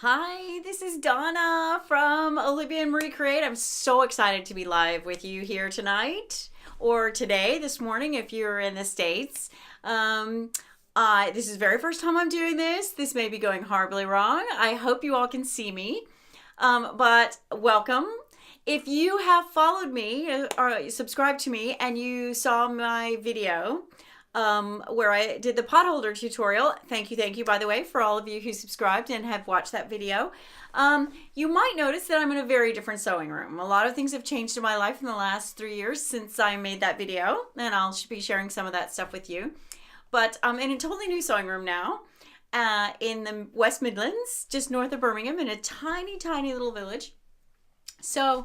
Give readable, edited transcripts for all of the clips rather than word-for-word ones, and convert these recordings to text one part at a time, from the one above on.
Hi, this is Donna from Olivia and Marie Create. I'm so excited to be live with you here tonight or today, this morning, if you're in the States. Um, this is the very first time I'm doing this. This may be going horribly wrong. I hope you all can see me. But welcome. If you have followed me or subscribed to me and you saw my video, where I did the potholder tutorial. Thank you, by the way, for all of you who subscribed and have watched that video. You might notice that I'm in a very different sewing room. A lot of things have changed in my life in the last 3 years since I made that video, and I'll be sharing some of that stuff with you. But I'm in a totally new sewing room now, in the West Midlands, just north of Birmingham, in a tiny, tiny little village. So,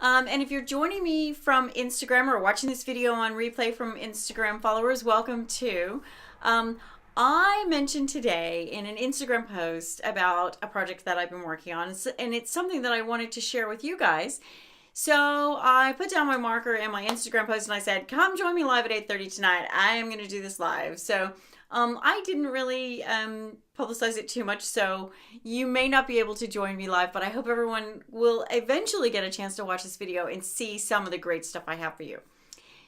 and if you're joining me from Instagram or watching this video on replay from Instagram followers, welcome too. I mentioned today in an Instagram post about a project that I've been working on, and it's something that I wanted to share with you guys. So I put down my marker in my Instagram post and I said, come join me live at 8:30 tonight. I am going to do this live. So I didn't really publicize it too much, so you may not be able to join me live, but I hope everyone will eventually get a chance to watch this video and see some of the great stuff I have for you.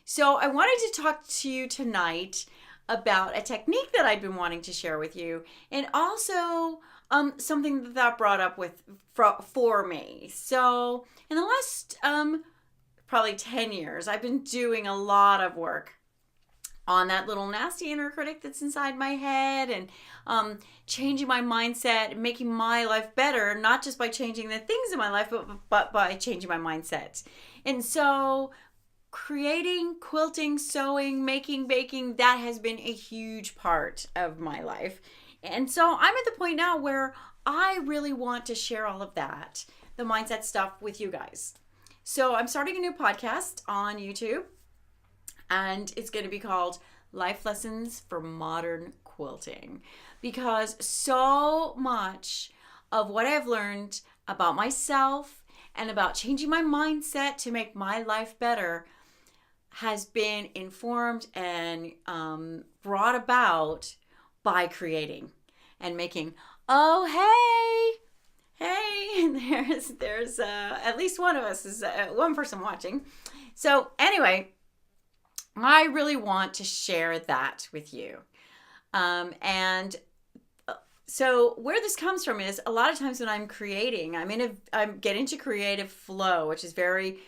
So I wanted to talk to you tonight about a technique that I've been wanting to share with you, and also something that brought up for me. So in the last probably 10 years, I've been doing a lot of work on that little nasty inner critic that's inside my head, and changing my mindset, making my life better, not just by changing the things in my life, but by changing my mindset. And so creating, quilting, sewing, making, baking, that has been a huge part of my life. And so I'm at the point now where I really want to share all of that, the mindset stuff, with you guys. So I'm starting a new podcast on YouTube, and it's going to be called Life Lessons for Modern Quilting, because so much of what I've learned about myself and about changing my mindset to make my life better has been informed and brought about by creating and making. Oh, hey, there's at least one of us is one person watching. So anyway, I really want to share that with you. And so where this comes from is, a lot of times when I'm creating, I get into creative flow, which is very,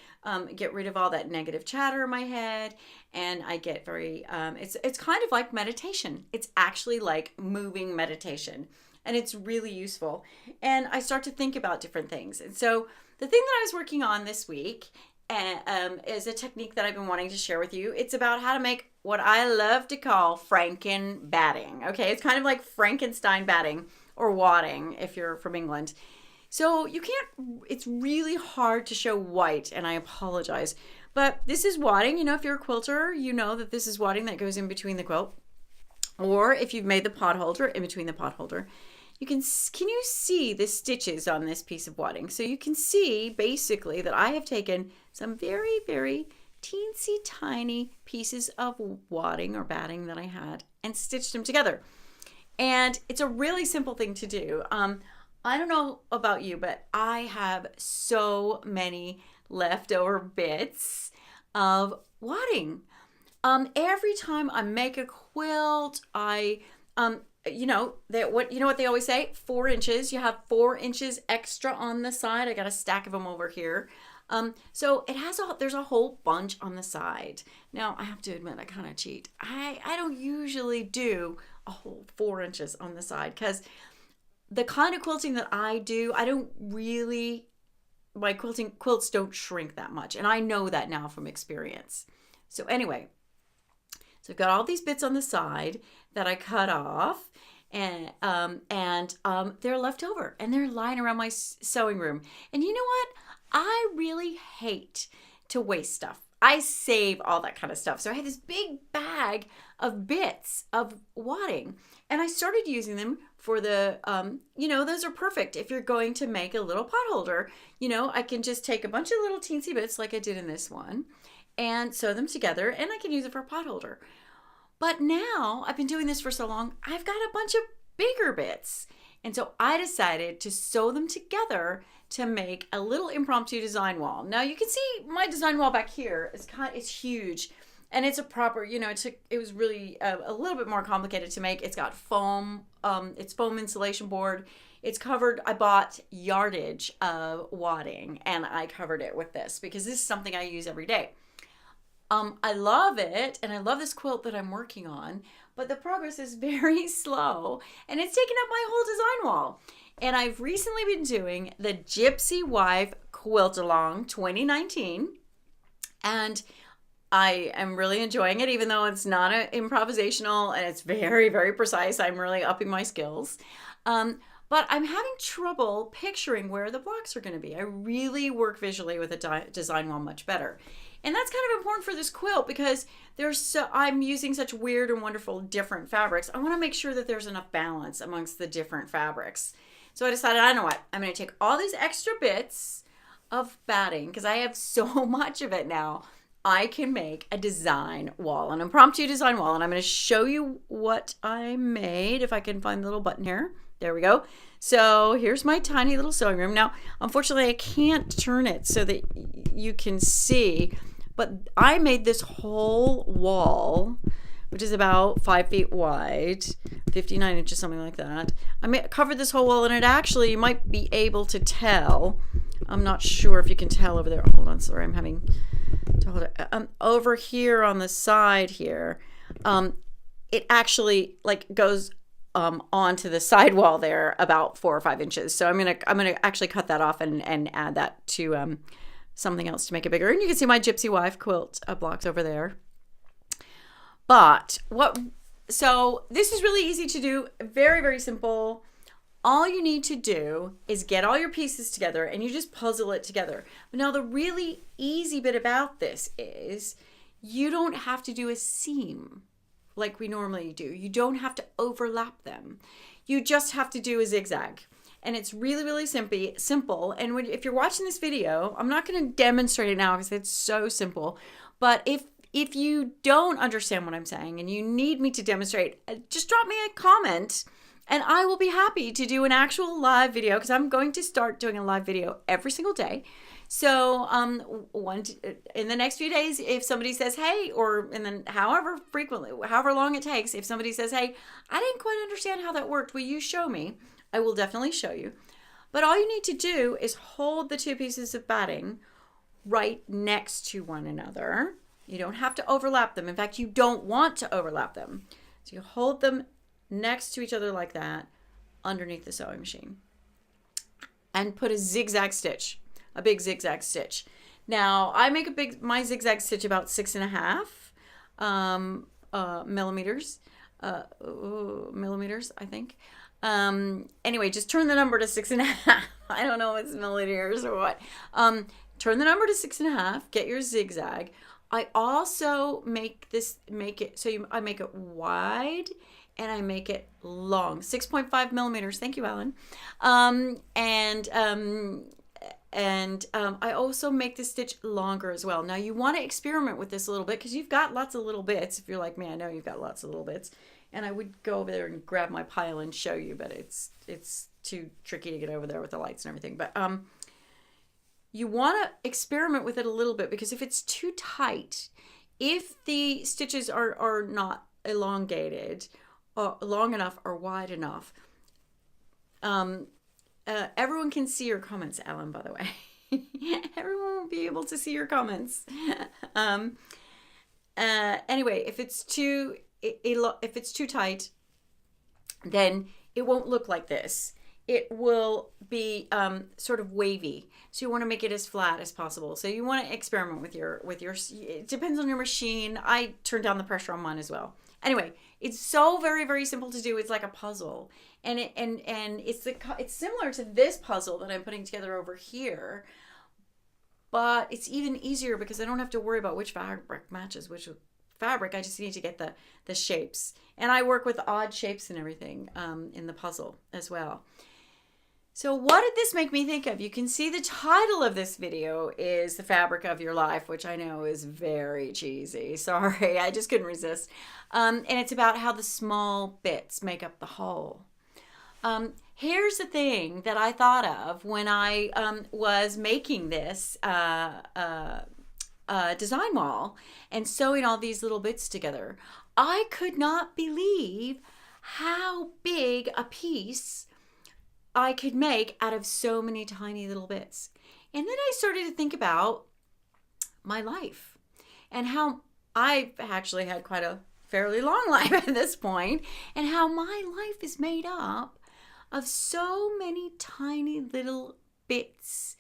get rid of all that negative chatter in my head. And I get very, it's kind of like meditation. It's actually like moving meditation, and it's really useful. And I start to think about different things. And so the thing that I was working on this week is a technique that I've been wanting to share with you. It's about how to make what I love to call Franken batting. Okay, it's kind of like Frankenstein batting, or wadding if you're from England. So you can't, it's really hard to show white, and I apologize. But this is wadding. You know, if you're a quilter, you know that this is wadding that goes in between the quilt. Or if you've made the potholder, in between the potholder. Can you see the stitches on this piece of wadding? So you can see basically that I have taken some very, very teensy tiny pieces of wadding or batting that I had and stitched them together. And it's a really simple thing to do. I don't know about you, but I have so many leftover bits of wadding. Every time I make a quilt, you know what they always say, 4 inches. You have 4 inches extra on the side. I got a stack of them over here. So there's a whole bunch on the side. Now I have to admit, I kind of cheat. I don't usually do a whole 4 inches on the side, because the kind of quilting that I do, my quilts don't shrink that much. And I know that now from experience. So anyway, so I've got all these bits on the side that I cut off, and they're left over, and they're lying around my sewing room. And you know what? I really hate to waste stuff. I save all that kind of stuff. So I had this big bag of bits of wadding, and I started using them for the, those are perfect if you're going to make a little pot holder. You know, I can just take a bunch of little teensy bits like I did in this one and sew them together, and I can use it for a pot holder. But now I've been doing this for so long, I've got a bunch of bigger bits. And so I decided to sew them together to make a little impromptu design wall. Now you can see my design wall back here. It's huge, and it's a proper, it was really a little bit more complicated to make. It's got foam, it's foam insulation board. It's covered, I bought yardage of wadding, and I covered it with this because this is something I use every day. I love it, and I love this quilt that I'm working on, but the progress is very slow, and it's taken up my whole design wall. And I've recently been doing the Gypsy Wife Quilt Along 2019, and I am really enjoying it, even though it's not improvisational and it's very, very precise. I'm really upping my skills. But I'm having trouble picturing where the blocks are going to be. I really work visually with a design wall much better. And that's kind of important for this quilt because I'm using such weird and wonderful different fabrics. I want to make sure that there's enough balance amongst the different fabrics. So I decided, I know what, I'm going to take all these extra bits of batting because I have so much of it now. I can make a design wall, an impromptu design wall. And I'm going to show you what I made. If I can find the little button here. There we go. So here's my tiny little sewing room. Now, unfortunately, I can't turn it so that you can see, but I made this whole wall, which is about 5 feet wide, 59 inches, something like that. Covered this whole wall, and it actually, you might be able to tell. I'm not sure if you can tell over there. Hold on, sorry, I'm having to hold it. Over here on the side here, it actually goes onto the side wall there about 4 or 5 inches. So I'm gonna actually cut that off and add that to something else to make it bigger. And you can see my Gypsy Wife quilt blocks over there. But so this is really easy to do, very, very simple. All you need to do is get all your pieces together and you just puzzle it together. But now the really easy bit about this is you don't have to do a seam like we normally do. You don't have to overlap them. You just have to do a zigzag. And it's really, really simple. And if you're watching this video, I'm not going to demonstrate it now because it's so simple. But if you don't understand what I'm saying and you need me to demonstrate, just drop me a comment and I will be happy to do an actual live video because I'm going to start doing a live video every single day. So in the next few days, if somebody says, hey, or and then however long it takes, if somebody says, hey, I didn't quite understand how that worked, will you show me? I will definitely show you. But all you need to do is hold the two pieces of batting right next to one another. You don't have to overlap them. In fact, you don't want to overlap them. So you hold them next to each other like that underneath the sewing machine and put a zigzag stitch, a big zigzag stitch. Now I make my zigzag stitch about 6.5 millimeters, I think. Anyway, just turn the number to 6.5. I don't know if it's millimeters or what. Turn the number to 6.5, get your zigzag. I also make it so I make it wide and I make it long, 6.5 millimeters. Thank you, Alan. I also make the stitch longer as well. Now you want to experiment with this a little bit because you've got lots of little bits. If you're like me, I know you've got lots of little bits. And I would go over there and grab my pile and show you, but it's too tricky to get over there with the lights and everything. But you want to experiment with it a little bit because if it's too tight, if the stitches are not elongated or long enough or wide enough, everyone can see your comments, Alan, by the way. Everyone will be able to see your comments. Anyway, if it's too tight, then it won't look like this. It will be sort of wavy. So you want to make it as flat as possible. So you want to experiment with your. It depends on your machine. I turn down the pressure on mine as well. Anyway, it's so very, very simple to do. It's like a puzzle, and it's similar to this puzzle that I'm putting together over here, but it's even easier because I don't have to worry about which fabric matches which fabric. I just need to get the shapes, and I work with odd shapes and everything in the puzzle as well. So what did this make me think of? You can see the title of this video is The Fabric of Your Life, which I know is very cheesy. Sorry, I just couldn't resist. And it's about how the small bits make up the whole. Here's the thing that I thought of when I was making this design wall and sewing all these little bits together. I could not believe how big a piece I could make out of so many tiny little bits. And then I started to think about my life and how I've actually had quite a fairly long life at this point, and how my life is made up of so many tiny little bits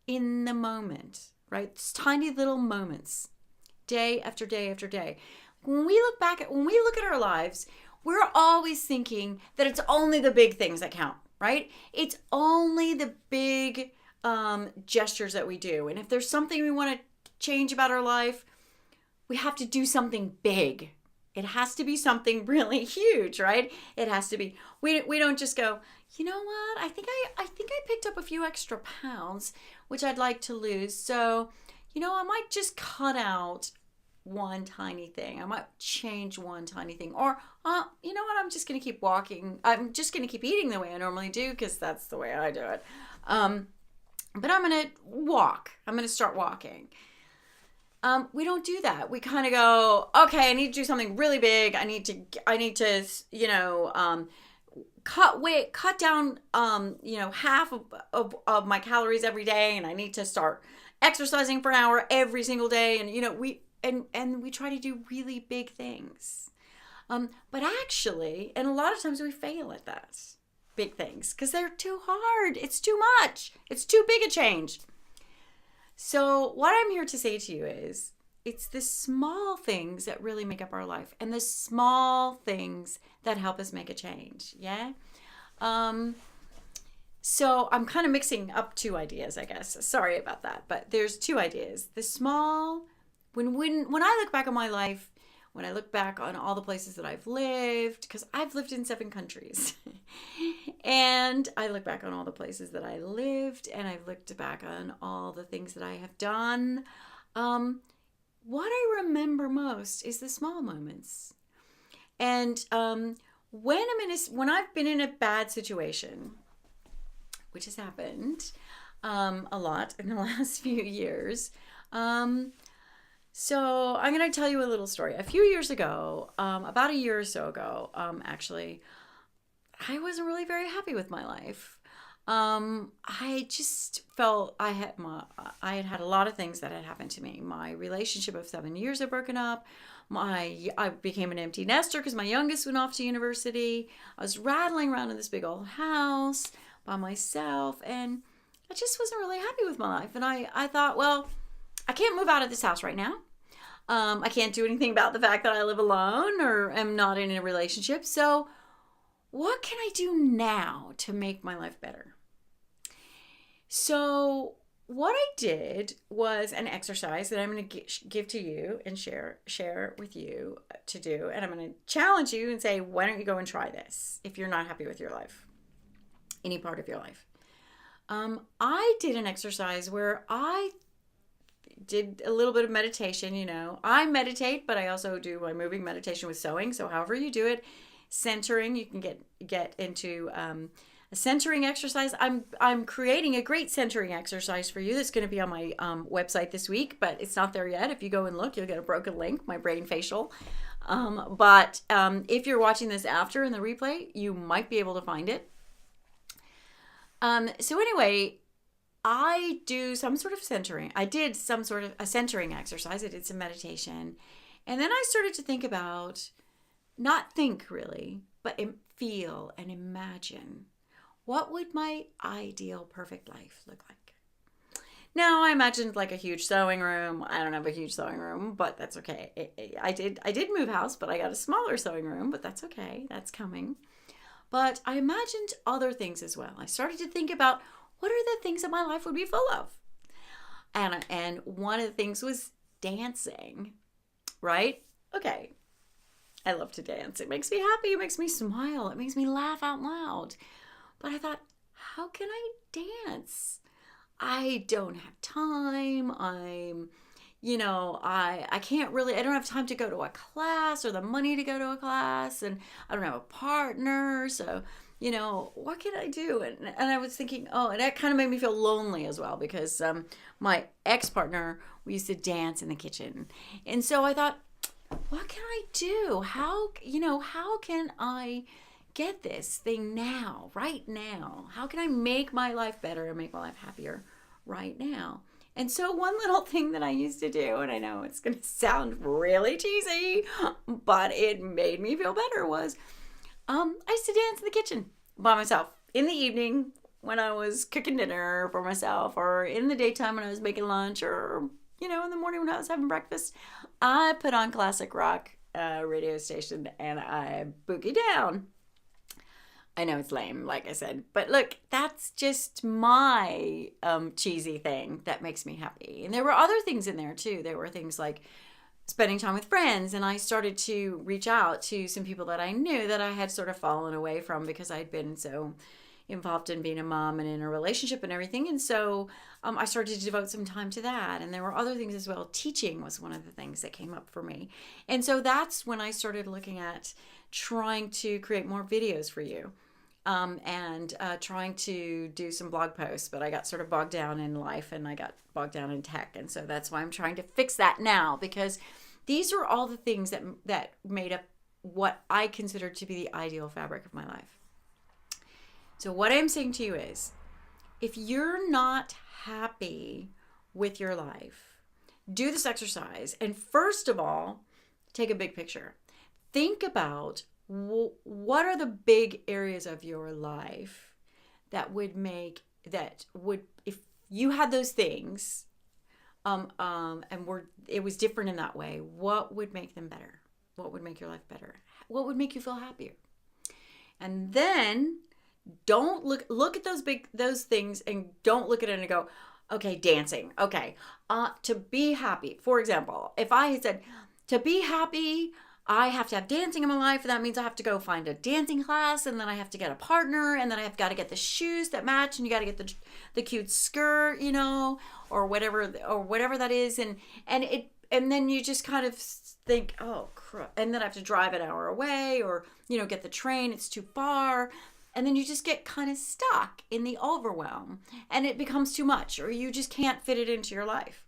in the moment, right? It's tiny little moments, day after day after day. When we look at our lives, we're always thinking that it's only the big things that count, right? It's only the big gestures that we do. And if there's something we want to change about our life, we have to do something big. It has to be something really huge, right? It has to be. We don't just go, you know what? I think I picked up a few extra pounds, which I'd like to lose. So, I might just cut out one tiny thing. I might change one tiny thing. Or, you know what? I'm just going to keep walking. I'm just going to keep eating the way I normally do because that's the way I do it. But I'm going to walk. I'm going to start walking. We don't do that. We kind of go, okay, I need to do something really big. I need to, cut down, half of my calories every day. And I need to start exercising for an hour every single day. And, we try to do really big things. But actually, and a lot of times we fail at that, big things, because they're too hard. It's too much. It's too big a change. So what I'm here to say to you is, it's the small things that really make up our life, and the small things that help us make a change. Yeah. So I'm kind of mixing up two ideas, I guess. Sorry about that, but there's two ideas. The small, when I look back on my life, when I look back on all the places that I've lived, because I've lived in 7 countries, and I look back on all the places that I lived, and I've looked back on all the things that I have done. What I remember most is the small moments. And when I've been in a bad situation, which has happened a lot in the last few years, so I'm going to tell you a little story. A few years ago, about a year or so ago, actually, I wasn't really very happy with my life. I just felt I had a lot of things that had happened to me. My relationship of 7 years had broken up. I became an empty nester because my youngest went off to university. I was rattling around in this big old house by myself, and I just wasn't really happy with my life. And I thought, well, I can't move out of this house right now. I can't do anything about the fact that I live alone or am not in a relationship. So what can I do now to make my life better? So what I did was an exercise that I'm going to give to you and share with you to do. And I'm going to challenge you and say, why don't you go and try this if you're not happy with your life, any part of your life. I did an exercise where I did a little bit of meditation. I meditate, but I also do my moving meditation with sewing. So however you do it, centering, you can get into a centering exercise. I'm creating a great centering exercise for you that's going to be on my website this week, but it's not there yet. If you go and look, you'll get a broken link, my brain facial. But if you're watching this after in the replay, you might be able to find it. So anyway, I do some sort of centering. I did some sort of a centering exercise. I did some meditation. And then I started to think about, not think really, but feel and imagine, what would my ideal perfect life look like? Now, I imagined like a huge sewing room. I don't have a huge sewing room, but that's okay. I did move house, but I got a smaller sewing room, but that's okay. That's coming. But I imagined other things as well. I started to think about, what are the things that my life would be full of? And one of the things was dancing, right? Okay. I love to dance. It makes me happy. It makes me smile. It makes me laugh out loud. But I thought, how can I dance? I don't have time. I can't really, I don't have time to go to a class or the money to go to a class, and I don't have a partner. So, what can I do? And I was thinking, oh, and that kind of made me feel lonely as well because my ex-partner, we used to dance in the kitchen. And so I thought, what can I do? How can I get this thing now, right now? How can I make my life better and make my life happier right now? And so one little thing that I used to do, and I know it's going to sound really cheesy, but it made me feel better, was I used to dance in the kitchen by myself in the evening when I was cooking dinner for myself, or in the daytime when I was making lunch, or in the morning when I was having breakfast. I put on classic rock radio station and I boogie down. I know it's lame, like I said, but look, that's just my cheesy thing that makes me happy. And there were other things in there too. There were things like spending time with friends, and I started to reach out to some people that I knew that I had sort of fallen away from because I'd been so involved in being a mom and in a relationship and everything. And so I started to devote some time to that. And there were other things as well. Teaching was one of the things that came up for me. And so that's when I started looking at trying to create more videos for you. And trying to do some blog posts, but I got sort of bogged down in life and I got bogged down in tech. And so that's why I'm trying to fix that now, because these are all the things that made up what I consider to be the ideal fabric of my life. So what I'm saying to you is, if you're not happy with your life, do this exercise. And first of all, take a big picture. Think about what are the big areas of your life that would if you had those things, and it was different in that way, what would make them better? What would make your life better? What would make you feel happier? And then don't look at those things and don't look at it and go, okay, dancing. Okay. To be happy. For example, if I had said, to be happy, I have to have dancing in my life, and that means I have to go find a dancing class, and then I have to get a partner, and then I have got to get the shoes that match, and you got to get the cute skirt, or whatever that is, and then you just kind of think, oh crap, and then I have to drive an hour away, or get the train, it's too far, and then you just get kind of stuck in the overwhelm, and it becomes too much, or you just can't fit it into your life.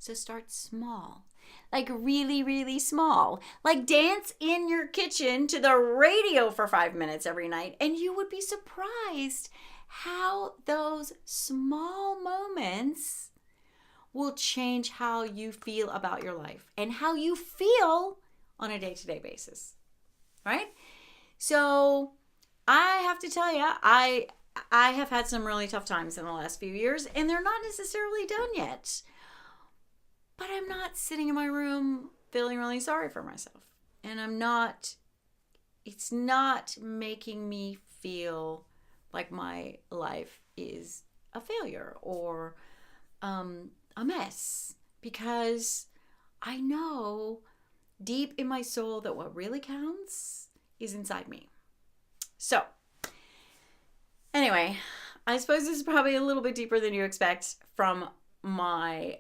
So start small. Like really, really small. Like dance in your kitchen to the radio for 5 minutes every night, and you would be surprised how those small moments will change how you feel about your life and how you feel on a day-to-day basis. Right? So I have to tell you, I have had some really tough times in the last few years, and they're not necessarily done yet. But I'm not sitting in my room feeling really sorry for myself. And it's not making me feel like my life is a failure or a mess. Because I know deep in my soul that what really counts is inside me. So, anyway, I suppose this is probably a little bit deeper than you expect from my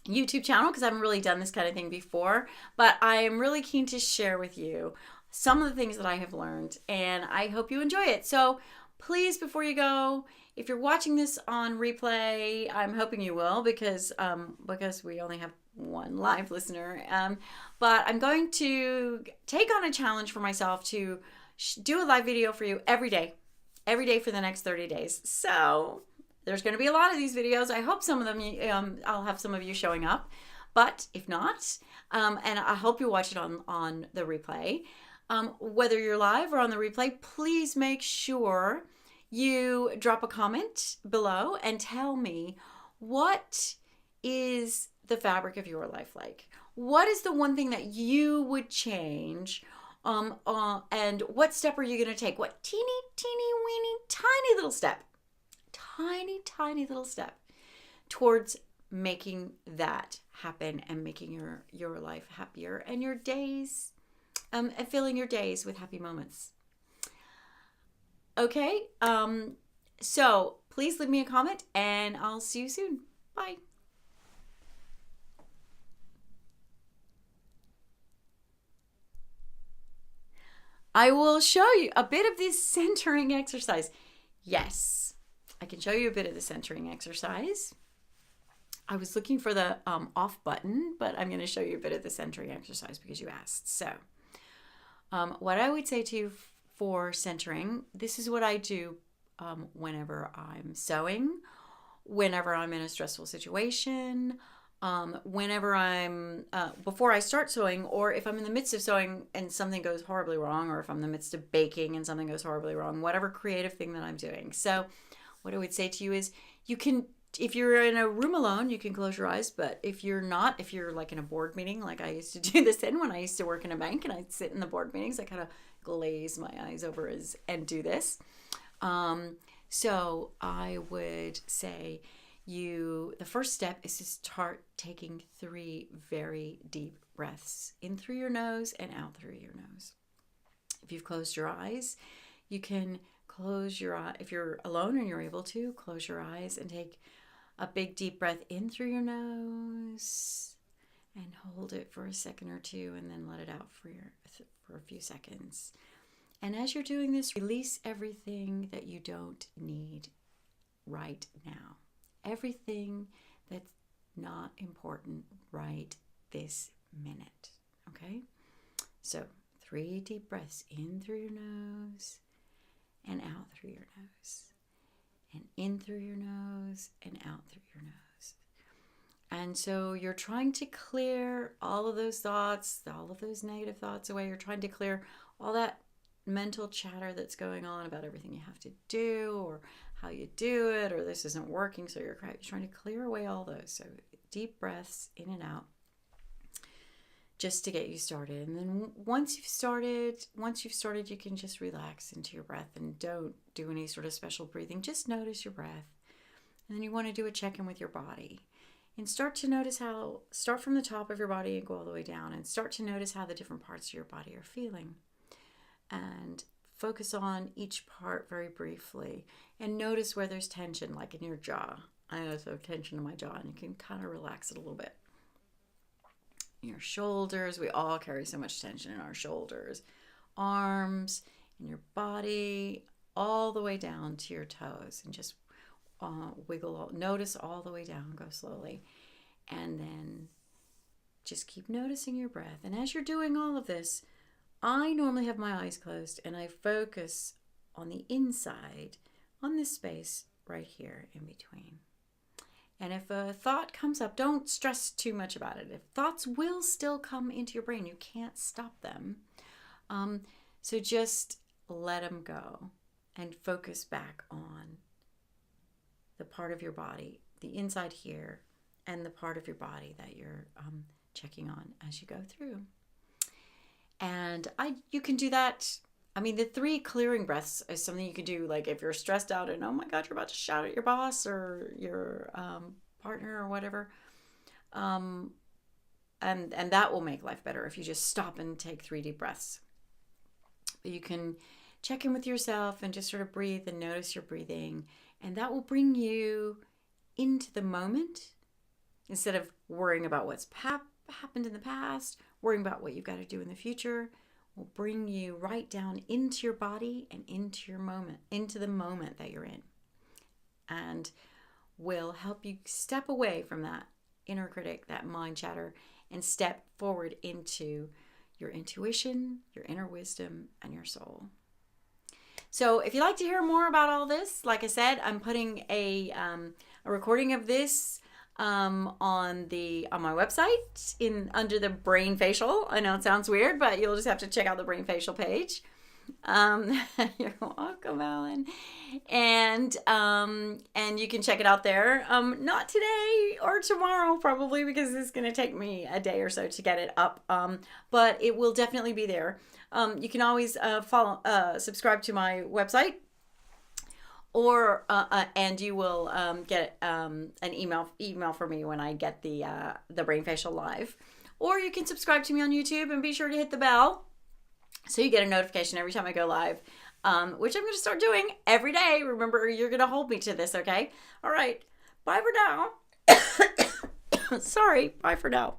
YouTube channel, because I haven't really done this kind of thing before, but I am really keen to share with you some of the things that I have learned, and I hope you enjoy it. So please, before you go, if you're watching this on replay, I'm hoping you will, because we only have one live listener, but I'm going to take on a challenge for myself to do a live video for you every day for the next 30 days. So there's going to be a lot of these videos. I hope some of them, I'll have some of you showing up. But if not, and I hope you watch it on the replay, whether you're live or on the replay, please make sure you drop a comment below and tell me, what is the fabric of your life like? What is the one thing that you would change? And what step are you going to take? What teeny, weeny, tiny little step towards making that happen and making your life happier and your days, and filling your days with happy moments. Okay, so please leave me a comment and I'll see you soon. Bye. I will show you a bit of this centering exercise. Yes, I can show you a bit of the centering exercise. I was looking for the off button, but I'm going to show you a bit of the centering exercise because you asked. So what I would say to you for centering, this is what I do whenever I'm sewing, whenever I'm in a stressful situation, whenever I'm, before I start sewing, or if I'm in the midst of sewing and something goes horribly wrong, or if I'm in the midst of baking and something goes horribly wrong, whatever creative thing that I'm doing. So what I would say to you is you can, if you're in a room alone, you can close your eyes, but if you're not, if you're like in a board meeting, like I used to do this in when I used to work in a bank and I'd sit in the board meetings, I kind of glaze my eyes over and do this. So I would say the first step is to start taking 3 very deep breaths in through your nose and out through your nose. If you've closed your eyes, you can close your eye. If you're alone and you're able to, close your eyes and take a big deep breath in through your nose and hold it for a second or two and then let it out for a few seconds. And as you're doing this, release everything that you don't need right now. Everything that's not important right this minute. Okay? So 3 deep breaths in through your nose and out through your nose. And in through your nose and out through your nose. And so you're trying to clear all of those thoughts, all of those negative thoughts away. You're trying to clear all that mental chatter that's going on about everything you have to do or how you do it or this isn't working. So you're trying to clear away all those. So deep breaths in and out just to get you started. And then once you've started, you can just relax into your breath and don't do any sort of special breathing. Just notice your breath. And then you want to do a check-in with your body. And start to notice start from the top of your body and go all the way down and start to notice how the different parts of your body are feeling. And focus on each part very briefly and notice where there's tension, like in your jaw. I also have tension in my jaw and you can kind of relax it a little bit. Your shoulders, we all carry so much tension in our shoulders, arms, in your body, all the way down to your toes and just notice all the way down, go slowly. And then just keep noticing your breath. And as you're doing all of this, I normally have my eyes closed and I focus on the inside, on this space right here in between. And if a thought comes up, don't stress too much about it. If thoughts will still come into your brain, you can't stop them. So just let them go and focus back on the part of your body, the inside here, and the part of your body that you're checking on as you go through. And you can do that. I mean, the 3 clearing breaths is something you can do, like if you're stressed out and, oh my God, you're about to shout at your boss or your partner or whatever. And that will make life better if you just stop and take 3 deep breaths. But you can check in with yourself and just sort of breathe and notice your breathing. And that will bring you into the moment instead of worrying about what's happened in the past, worrying about what you've got to do in the future. Will bring you right down into your body and into your moment, into the moment that you're in, and will help you step away from that inner critic, that mind chatter, and step forward into your intuition, your inner wisdom, and your soul. So if you'd like to hear more about all this, like I said, I'm putting a recording of this on my website under the Brain Facial. I know it sounds weird, but you'll just have to check out the Brain Facial page. You're welcome, Alan. And you can check it out there. Not today or tomorrow, probably, because it's going to take me a day or so to get it up. But it will definitely be there. You can always subscribe to my website. Or and you will get an email from me when I get the Brain Facial live. Or you can subscribe to me on YouTube and be sure to hit the bell so you get a notification every time I go live, which I'm going to start doing every day. Remember, you're going to hold me to this, okay? All right. Bye for now. Sorry. Bye for now.